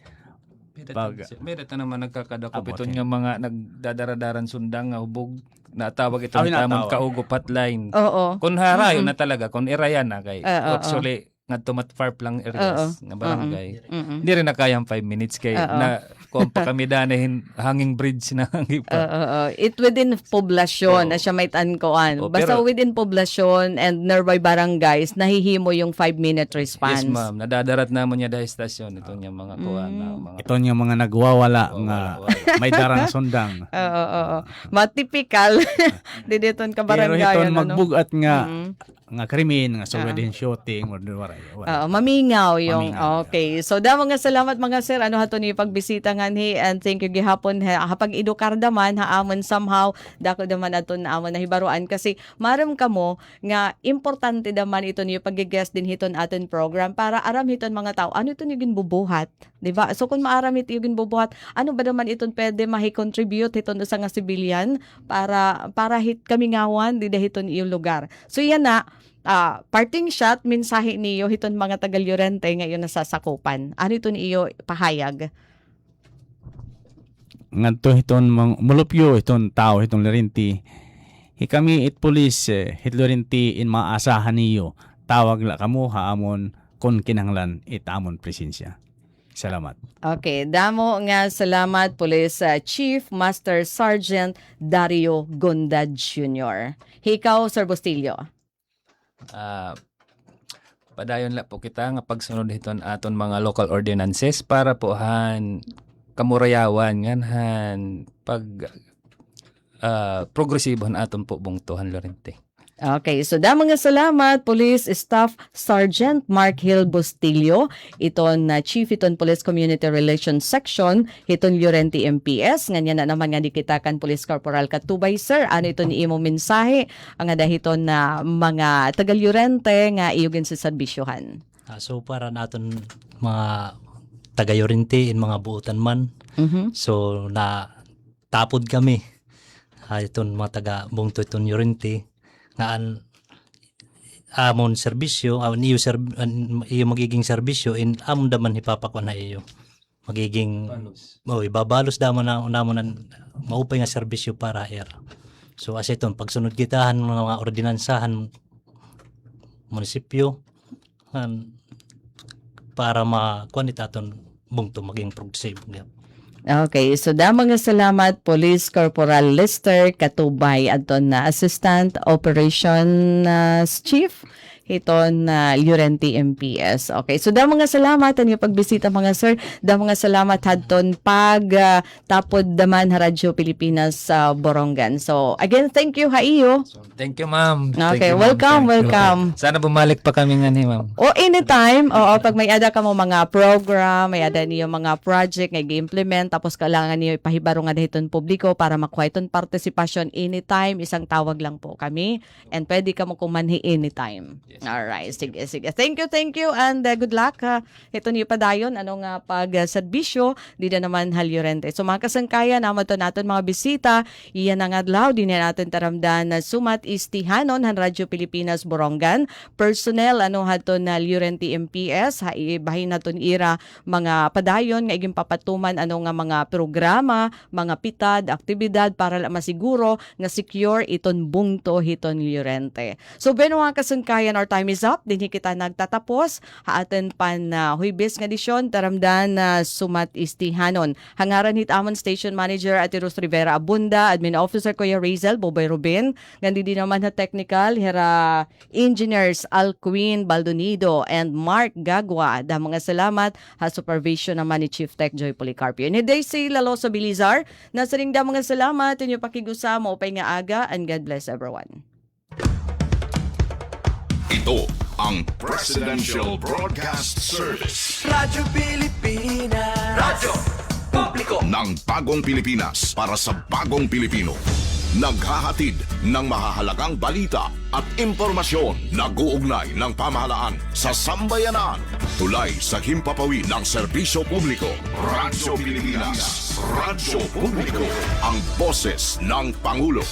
May data naman nagkakadakop ito nga mga nagdadaradaran sundang nga hubog. Natawag ito ng tamang kaugop hotline. Oo. Kung harayo na talaga, kung irayan na kay actually nga tumat-farp lang areas nga barangay. Hindi rin na kayang 5 minutes kay na kung pa kami danahin hanging bridge na hanging pa. It within poblasyon na siya may tankoan. Basta within poblasyon and nearby barangays, nahihimo yung 5-minute response. Yes, ma'am. Nadadarat namon niya dahil stasyon. Ito niya mga kuwan. Ito niya mga nagwawala nga may darang sundang. Matypical. Dideton ka barangay. Pero ito magbugat nga krimen, nga wedding shooting, or mamingaw yung, okay. So, damo nga salamat mga sir, hato ni pagbisita nga nganhi, and thank you gihapon hapag edukar daman haamon somehow dako daman aton naamon nahibaruan kasi maram kamo nga importante daman ito niyo pag-guest din hiton aton program para aram hiton mga tao ano ito niyo ginbubuhat, di ba? So kung maaram ito yung ginbubuhat, ano ba naman iton pwede mahi-contribute hiton sa nga civilian para hit kami ngawan di hiton iyong lugar. So yan na. Parting shot, mensahe niyo hiton mga taga-Llorente ngayon nasasakupan. Ano ito niyo pahayag? Ngadto hiton mulupyo hiton tao hiton Llorente. Kami it police hit Llorente in maasahan niyo. Tawag la kamo haamon kon kinahanglan itamon presensya. Salamat. Okay, damo nga salamat Police Chief Master Sergeant Dario Gondad Jr. Hikaw, Sir Bustillo. Padayon la po kita nga pagsunod hiton aton mga local ordinances para po kamurayawan nganhan pag progresibon aton po bungtuhan Llorente. Okay, so damo nga salamat Police Staff Sergeant Mark Hill Bustillo, iton Chief iton Police Community Relations Section hiton Llorente MPS nganya na naman nga dikitakan Police Corporal Katubay. Sir, ano ito ni imo mensahe ang dahiton na mga taga Llorente nga iyugin sa serbisyohan? So para naton mga taga Llorente in mga buutan man. So na tapod kami iton mga taga bungto iton Llorente nga amon serbisyo iyo magiging serbisyo in amon daman hipapakwan na iyo magiging ibabalos daman na namon maupay nga serbisyo para air. So as iton pagsunod kitahan mga ordinansahan munisipyo para makuan itaton bungto maging progressive. Okay, so damo nga salamat Police Corporal Lester Katubay adton na Assistant Operations Chief hiton Llorente MPS. Okay, so damo nga salamat ang pagbisita mga sir. Damo nga salamat hadton pag tapod daman ha Radyo Pilipinas sa Borongan. So again, thank you haiyo. Thank you, ma'am. Okay, welcome. Sana bumalik pa kami ngani, ma'am. O anytime, pag may ada ka mo mga program, may ada niyo mga project nga i-implement, tapos kailangan niyo ipahibaro nga dahiton publiko para makuha iton partisipasyon anytime, isang tawag lang po kami and pwede ka mo kumanhi anytime. Alright, sige. Thank you and good luck. Ito niyo padayon anong pag-serbisyo di na naman Llorente. So mga kasangkayan, naman to natin mga bisita, iyan ang adlaw, di na natin taramdan na sumat istihanon han Radyo Pilipinas Borongan. Personnel haton na Llorente MPS, ibahin naton ira mga padayon nga iging papatuman nga mga programa, mga pitad, aktibidad para masiguro nga secure iton bungto hiton Llorente. So mga kasangkayan, our time is up. Dinhi kita nagtatapos. Haaten pan Huibis nga edisyon taramdan na sumat istihanon. Hangaran hit amon Station Manager at Ros Rivera Abunda, Admin Officer Kuya Razel Boboy Rubin, gandi din naman na technical hira Engineers Alcuin Baldonido and Mark Gagwa. Da mga salamat ha supervision naman ni Chief Tech Joy Policarpio. Ni Daisy Laloso Bilizar, nasa ring da mga salamat inyo pakigusa mo upay nga aga and God bless everyone. Ito ang Presidential Broadcast Service. Radyo Pilipinas. Radyo Publiko Ng bagong Pilipinas para sa bagong Pilipino. Naghahatid ng mahahalagang balita at impormasyon na guugnay ng pamahalaan sa sambayanan. Tulay sa himpapawid ng serbisyo publiko. Radyo Pilipinas. Radyo Publiko. Ang boses ng Pangulo.